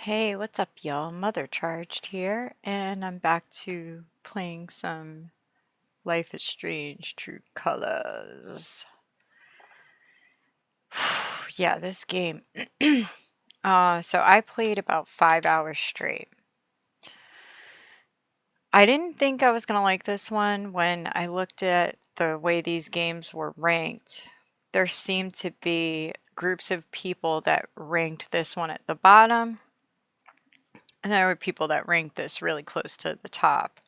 Hey, what's up, y'all? Mother Charged here, and I'm back to playing some Life is Strange True Colors. Yeah, this game. So I played about 5 hours straight. I didn't think I was gonna like this one when I looked at the way these games were ranked. There seemed to be groups of people that ranked this one at the bottom, and there were people that ranked this really close to the top.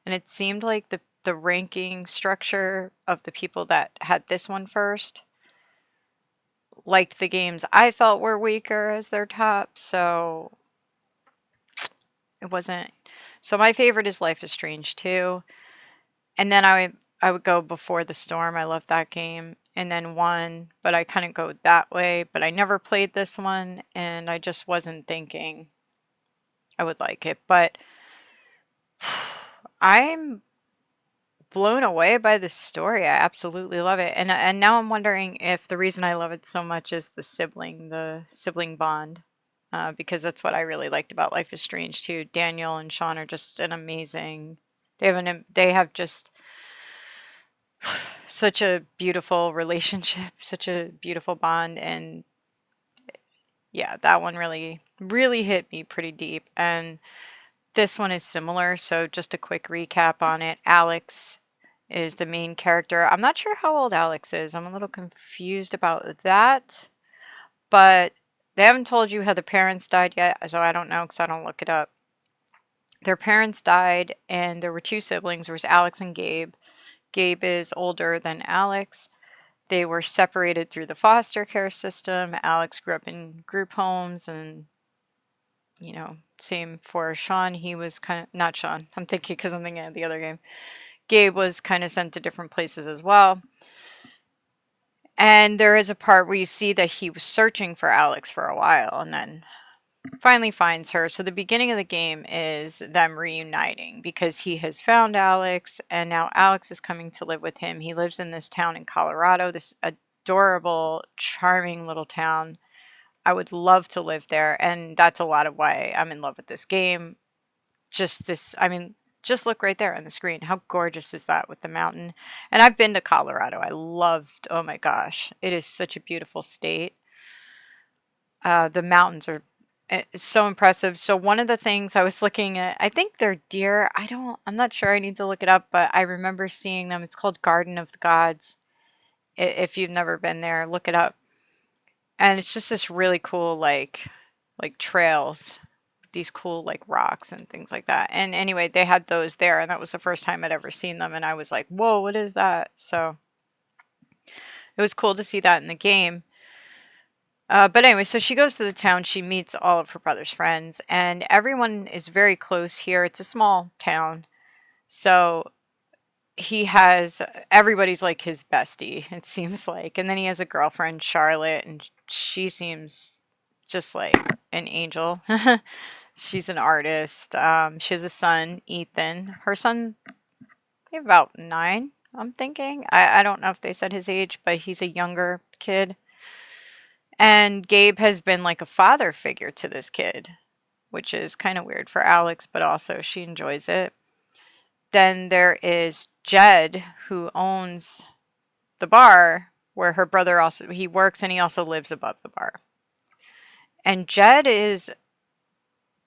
And it seemed like the ranking structure of the people that had this one first liked the games I felt were weaker as their top, so it wasn't. So my favorite is Life is Strange 2, and then I would go Before the Storm. I love that game. And then 1, but I kind of go that way, but I never played this one and I just wasn't thinking I would like it. But I'm blown away by the story. I absolutely love it. And now I'm wondering if the reason I love it so much is the sibling bond. Because that's what I really liked about Life is Strange too. Daniel and Sean are just an amazing. They have just such a beautiful relationship, such a beautiful bond, and yeah, that one really hit me pretty deep. And this one is similar, so just a quick recap on it. Alex is the main character. I'm not sure how old Alex is. I'm a little confused about that, but they haven't told you how the parents died yet, so I don't know because I don't look it up. Their parents died, and there were two siblings. There was Alex and Gabe. Gabe is older than Alex. They were separated through the foster care system. Alex grew up in group homes, and same for Sean. He was kind of not Sean. I'm thinking because I'm thinking of the other game. Gabe was kind of sent to different places as well. And there is a part where you see that he was searching for Alex for a while and then finally finds her. So the beginning of the game is them reuniting because he has found Alex and now Alex is coming to live with him. He lives in this town in Colorado, this adorable, charming little town. I would love to live there, and that's a lot of why I'm in love with this game. I mean, just look right there on the screen. How gorgeous is that with the mountain? And I've been to Colorado. Oh my gosh, it is such a beautiful state. The mountains are it's so impressive. So one of the things I was looking at, I think they're deer. I'm not sure. I need to look it up, but I remember seeing them. It's called Garden of the Gods. If you've never been there, look it up. And it's just this really cool, like trails, these cool like rocks and things like that. And anyway, they had those there, and that was the first time I'd ever seen them, and I was like, "Whoa, what is that?" So it was cool to see that in the game. But anyway, so she goes to the town. She meets all of her brother's friends, and everyone is very close here. It's a small town, so he has everybody's like his bestie. It seems like, and then he has a girlfriend, Charlotte, and she seems just like an angel. She's an artist. She has a son, Ethan. Her son, maybe about 9, I'm thinking. I don't know if they said his age, but he's a younger kid. And Gabe has been like a father figure to this kid, which is kind of weird for Alex, but also she enjoys it. Then there is Jed, who owns the bar where her brother also he works and he also lives above the bar. And Jed is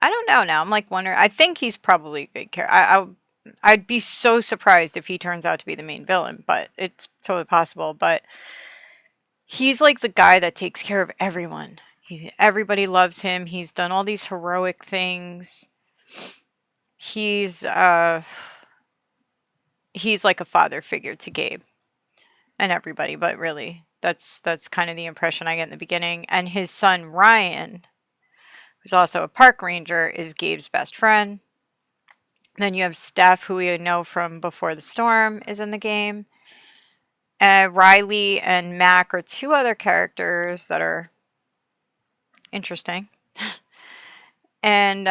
I don't know now. I'm like wondering. I think he's probably a good character. I'd be so surprised if he turns out to be the main villain, but it's totally possible. But he's like the guy that takes care of everyone. Everybody loves him. He's done all these heroic things. He's uh he's like a father figure to Gabe and everybody, but really that's kind of the impression I get in the beginning. And his son Ryan, who's also a park ranger, is Gabe's best friend. Then you have Steph, who we know from Before the Storm, is in the game. Riley and Mac are two other characters that are interesting. And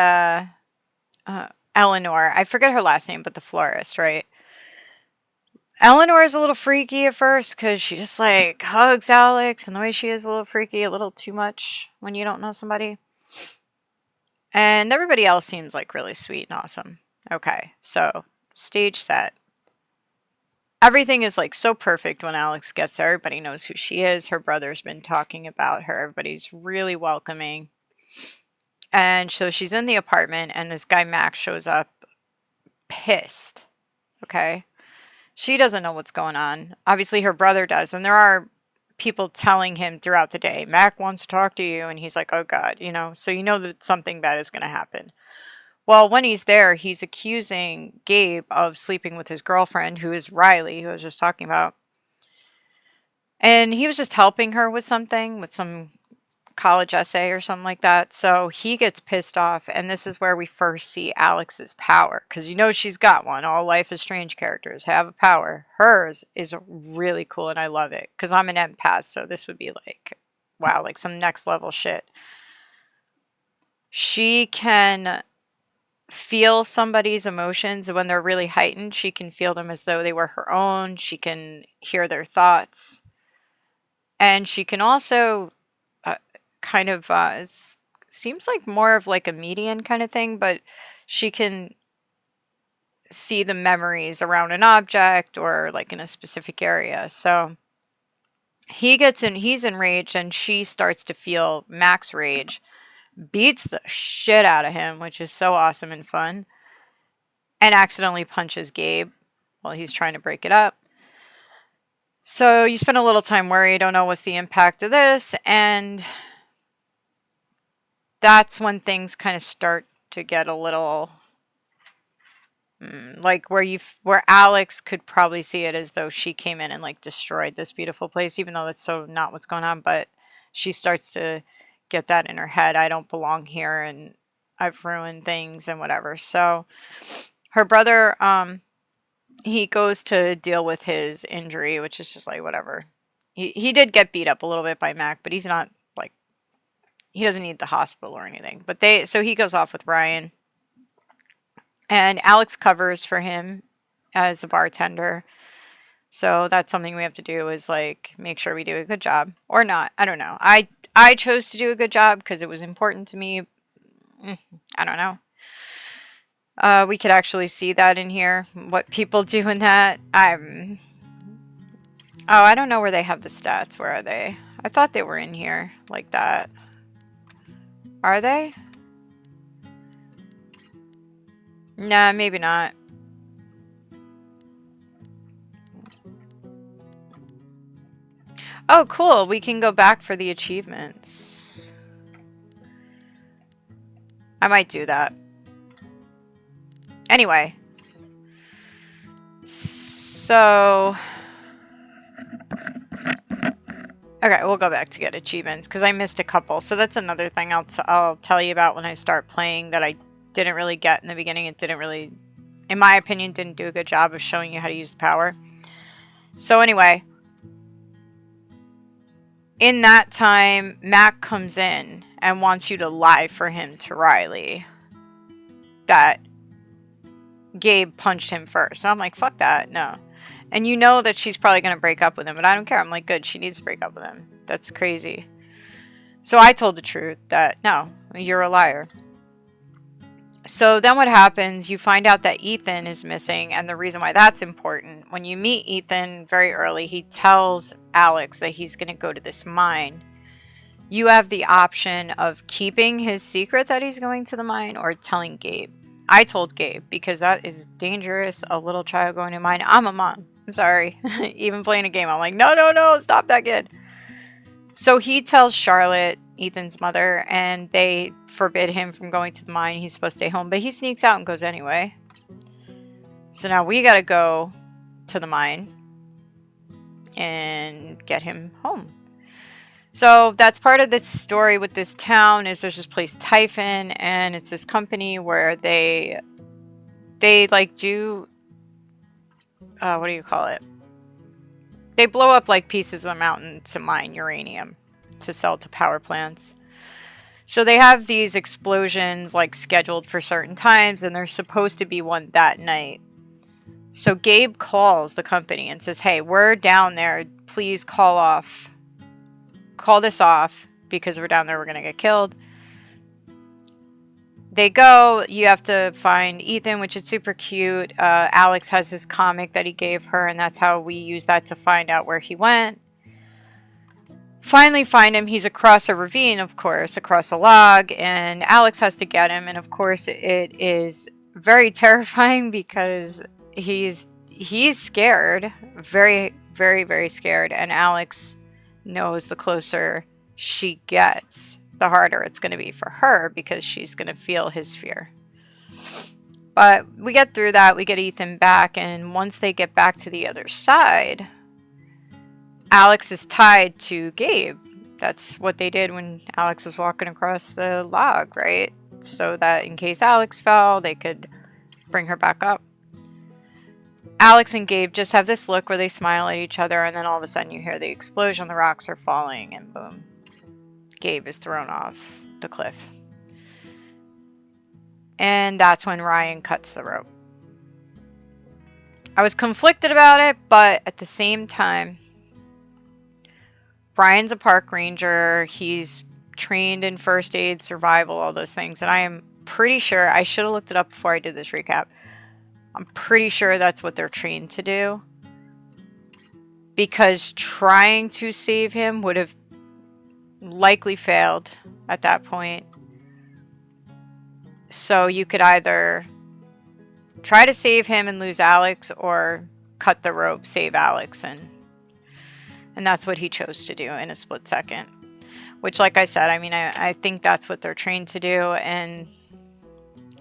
Eleanor, I forget her last name, but the florist, right? Eleanor is a little freaky at first because she just like hugs Alex, and the way she is a little freaky, a little too much when you don't know somebody. And everybody else seems like really sweet and awesome. Okay, so stage set. Everything is like so perfect when Alex gets there. Everybody knows who she is. Her brother's been talking about her. Everybody's really welcoming. And so she's in the apartment, and this guy Max shows up pissed. Okay. She doesn't know what's going on. Obviously, her brother does. And there are people telling him throughout the day, Mac wants to talk to you. And he's like, oh God, you know, so you know that something bad is going to happen. Well, when he's there, he's accusing Gabe of sleeping with his girlfriend, who is Riley, who I was just talking about. And he was just helping her with something, with some college essay or something like that. So he gets pissed off, and this is where we first see Alex's power, because you know she's got one. All Life is Strange characters have a power. Hers is really cool, and I love it because I'm an empath, so this would be like, wow, like some next level shit. She can feel somebody's emotions when they're really heightened. She can feel them as though they were her own. She can hear their thoughts, and she can also kind of it seems like more of like a median kind of thing, but she can see the memories around an object or like in a specific area. So he's enraged, and she starts to feel Mac's rage, beats the shit out of him, which is so awesome and fun, and accidentally punches Gabe while he's trying to break it up. So you spend a little time worried, don't know what's the impact of this, and that's when things kind of start to get a little like where Alex could probably see it as though she came in and like destroyed this beautiful place, even though that's so not what's going on. But she starts to get that in her head. I don't belong here, and I've ruined things and whatever. So her brother, he goes to deal with his injury, which is just like whatever. He did get beat up a little bit by Mac, but he's not like he doesn't need the hospital or anything. But so he goes off with Ryan. And Alex covers for him as the bartender. So that's something we have to do is like make sure we do a good job or not. I don't know. I chose to do a good job because it was important to me. I don't know. We could actually see that in here. What people do in that. Oh, I don't know where they have the stats. Where are they? I thought they were in here like that. Are they? Nah, maybe not. Oh, cool. We can go back for the achievements. I might do that. Anyway. So... Okay, we'll go back to get achievements because I missed a couple. So that's another thing I'll tell you about when I start playing that I didn't really get in the beginning. It didn't really, in my opinion, didn't do a good job of showing you how to use the power. So anyway, in that time, Mac comes in and wants you to lie for him to Riley that Gabe punched him first. And I'm like, fuck that, no. And you know that she's probably going to break up with him, but I don't care. I'm like, good, she needs to break up with him. That's crazy. So I told the truth that, no, you're a liar. So then what happens, you find out that Ethan is missing, and the reason why that's important, when you meet Ethan very early, he tells Alex that he's going to go to this mine. You have the option of keeping his secret that he's going to the mine or telling Gabe. I told Gabe because that is dangerous, a little child going to mine. I'm a mom. I'm sorry. Even playing a game, I'm like, no, no, no, stop that kid. So he tells Charlotte, Ethan's mother, and they forbid him from going to the mine. He's supposed to stay home, but he sneaks out and goes anyway. So now we gotta go to the mine and get him home. So that's part of the story with this town is there's this place Typhon, and it's this company where they like do what do you call it? They blow up like pieces of the mountain to mine uranium to sell to power plants. So they have these explosions like scheduled for certain times, and there's supposed to be one that night. So Gabe calls the company and says, hey, we're down there. Please call this off because we're down there. We're going to get killed. they go. You have to find Ethan, which is super cute. Alex has his comic that he gave her, and that's how we use that to find out where he went. Finally find him. He's across a ravine, of course, across a log, and Alex has to get him. And of course, it is very terrifying because he's scared, very, very, very scared. And Alex knows the closer she gets, the harder it's going to be for her because she's going to feel his fear. But we get through that. We get Ethan back, and once they get back to the other side, Alex is tied to Gabe. That's what they did when Alex was walking across the log, right? So that in case Alex fell, they could bring her back up. Alex and Gabe just have this look where they smile at each other, and then all of a sudden you hear the explosion, the rocks are falling, and boom. Gabe is thrown off the cliff. And that's when Ryan cuts the rope. I was conflicted about it, but at the same time, Ryan's a park ranger. He's trained in first aid, survival, all those things. And I am pretty sure, I should have looked it up before I did this recap. I'm pretty sure that's what they're trained to do. Because trying to save him would have likely failed at that point. So you could either try to save him and lose Alex, or cut the rope, save Alex, and that's what he chose to do in a split second. Which, like I said, I mean, I think that's what they're trained to do, and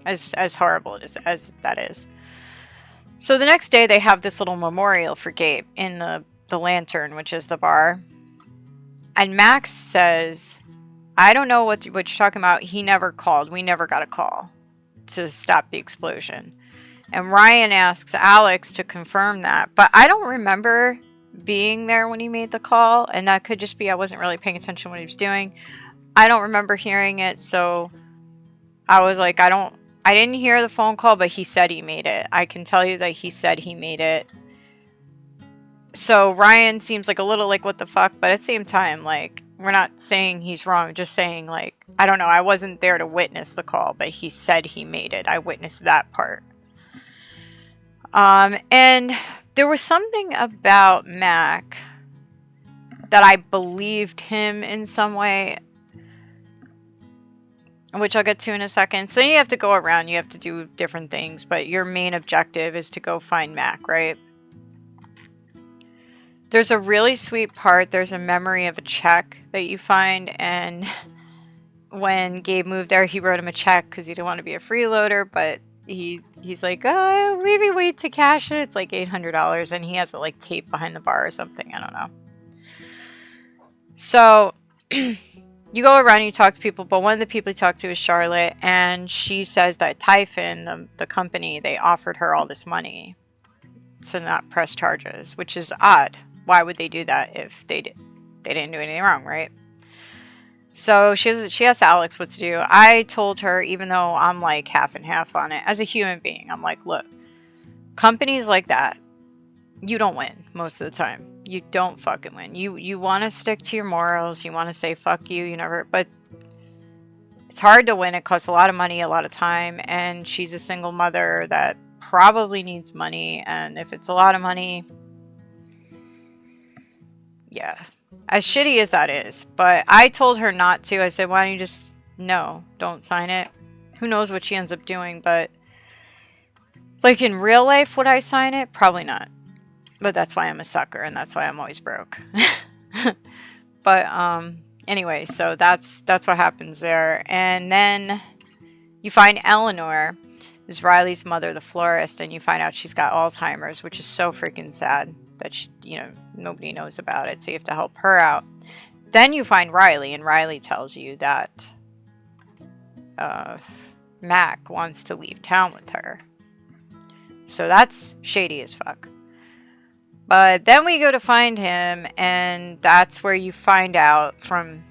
as horrible as that is. So the next day they have this little memorial for Gabe in the Lantern, which is the bar. And Max says, I don't know what you're talking about. He never called. We never got a call to stop the explosion. And Ryan asks Alex to confirm that. But I don't remember being there when he made the call, and that could just be I wasn't really paying attention to what he was doing. I don't remember hearing it, so I was like, I didn't hear the phone call, but he said he made it. I can tell you that he said he made it. So Ryan seems like a little like, what the fuck? But at the same time, like, we're not saying he's wrong, just saying, like, I don't know, I wasn't there to witness the call, but he said he made it. I witnessed that part. And there was something about Mac that I believed him in some way, which I'll get to in a second. So you have to go around, you have to do different things, but your main objective is to go find Mac, right? There's a really sweet part. There's a memory of a check that you find, and when Gabe moved there, he wrote him a check because he didn't want to be a freeloader, but he's like, oh, maybe wait to cash it. It's like $800, and he has it like taped behind the bar or something. I don't know. So you go around and you talk to people, but one of the people you talk to is Charlotte, and she says that Typhon, the company, they offered her all this money to not press charges, which is odd. Why would they do that if they didn't do anything wrong, right? So she asks Alex what to do. I told her, even though I'm like half and half on it, as a human being, I'm like, look, companies like that, you don't win most of the time. You don't fucking win. You want to stick to your morals. You want to say fuck you. You never, but it's hard to win. It costs a lot of money, a lot of time, and she's a single mother that probably needs money. And if it's a lot of money, yeah. As shitty as that is, but I told her not to. I said, why don't you just, no, don't sign it. Who knows what she ends up doing, but like in real life, would I sign it? Probably not. But that's why I'm a sucker, and that's why I'm always broke. But anyway, so that's what happens there. And then you find Eleanor, who's Riley's mother, the florist, and you find out she's got Alzheimer's, which is so freaking sad that she, nobody knows about it, so you have to help her out. Then you find Riley, and Riley tells you that Mac wants to leave town with her. So that's shady as fuck. But then we go to find him, and that's where you find out from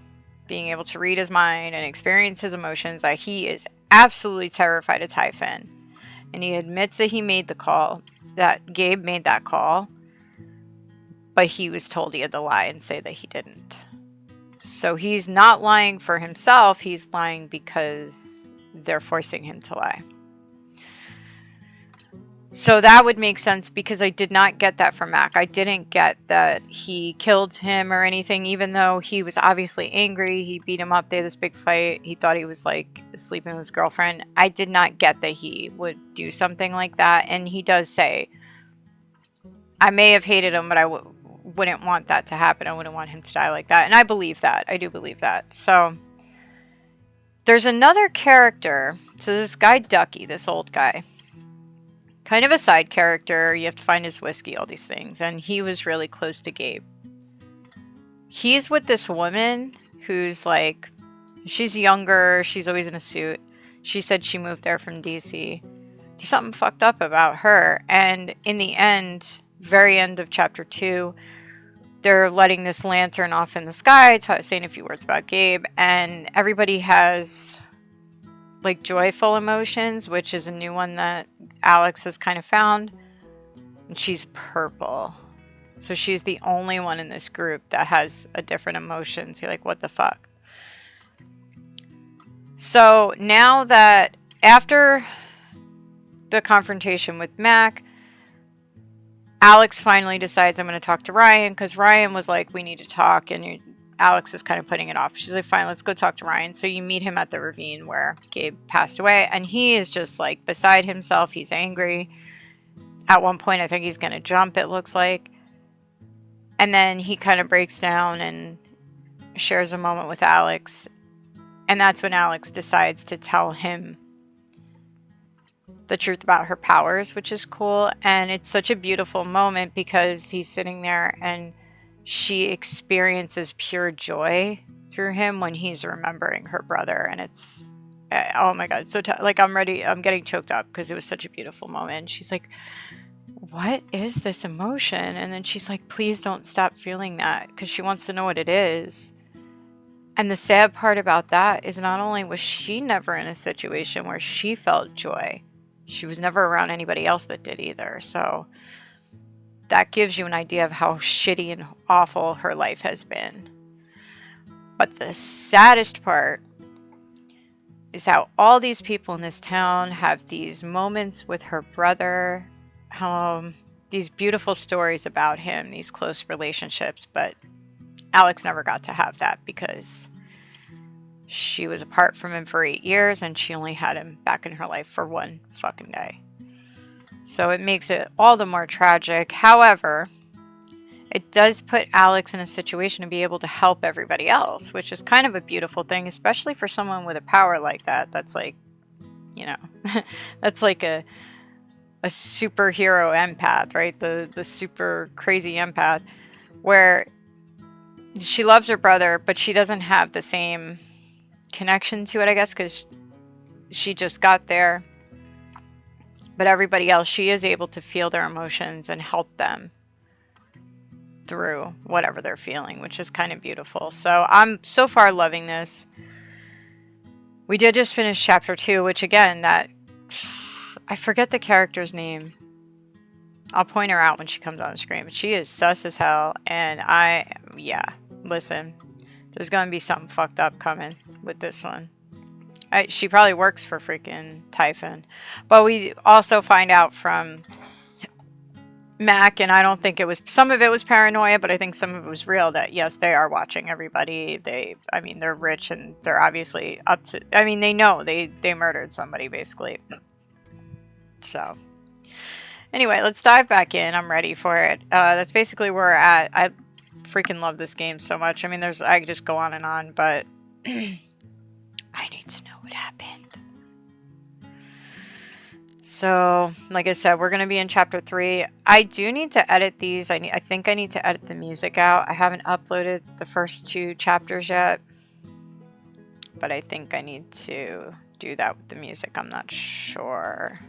being able to read his mind and experience his emotions that he is absolutely terrified of Typhon. And he admits that he made the call, that Gabe made that call, but he was told he had to lie and say that he didn't. So he's not lying for himself, he's lying because they're forcing him to lie. So that would make sense, because I did not get that from Mac. I didn't get that he killed him or anything, even though he was obviously angry. He beat him up. They had this big fight. He thought he was like sleeping with his girlfriend. I did not get that he would do something like that. And he does say, I may have hated him, but I wouldn't want that to happen. I wouldn't want him to die like that. And I believe that. I do believe that. So there's another character. So this guy Ducky, this old guy, kind of a side character. You have to find his whiskey, all these things. And he was really close to Gabe. He's with this woman who's like, she's younger. She's always in a suit. She said she moved there from DC. There's something fucked up about her. And in the end, very end of chapter 2, they're letting this lantern off in the sky, saying a few words about Gabe. And everybody has like joyful emotions, which is a new one that Alex has kind of found. And she's purple. So she's the only one in this group that has a different emotion. So you're like, what the fuck? So now that after the confrontation with Mac, Alex finally decides, I'm going to talk to Ryan, because Ryan was like, we need to talk. And Alex is kind of putting it off. She's like, fine, let's go talk to Ryan. So you meet him at the ravine where Gabe passed away. And he is just like beside himself. He's angry. At one point, I think he's going to jump, it looks like. And then he kind of breaks down and shares a moment with Alex. And that's when Alex decides to tell him the truth about her powers, which is cool. And it's such a beautiful moment, because he's sitting there and she experiences pure joy through him when he's remembering her brother. And it's, oh my God, so like I'm getting choked up, because it was such a beautiful moment. And she's like, what is this emotion? And then she's like, please don't stop feeling that, because she wants to know what it is. And the sad part about that is, not only was she never in a situation where she felt joy, she was never around anybody else that did either. So that gives you an idea of how shitty and awful her life has been. But the saddest part is how all these people in this town have these moments with her brother, these beautiful stories about him, these close relationships, but Alex never got to have that, because she was apart from him for 8 years and she only had him back in her life for one fucking day. So it makes it all the more tragic. However, it does put Alex in a situation to be able to help everybody else, which is kind of a beautiful thing, especially for someone with a power like that. That's like, you know, that's like a superhero empath, right? The super crazy empath, where she loves her brother, but she doesn't have the same connection to it, I guess, because she just got there. But everybody else, she is able to feel their emotions and help them through whatever they're feeling, which is kind of beautiful. So I'm so far loving this. We did just finish chapter 2, which again, that I forget the character's name. I'll point her out when she comes on the screen, but she is sus as hell. And yeah, listen, there's going to be something fucked up coming with this one. She probably works for freaking Typhon. But we also find out from Mac, and I don't think it was, some of it was paranoia, but I think some of it was real, that yes, they are watching everybody. I mean, they're rich and they're obviously up to, I mean, they know they murdered somebody basically. So anyway, let's dive back in. I'm ready for it. That's basically where we're at. I freaking love this game so much. I mean, I could just go on, but I need to know what happened. So, like I said, we're going to be in chapter 3. I do need to edit these. I think I need to edit the music out. I haven't uploaded the first 2 chapters yet, but I think I need to do that with the music. I'm not sure.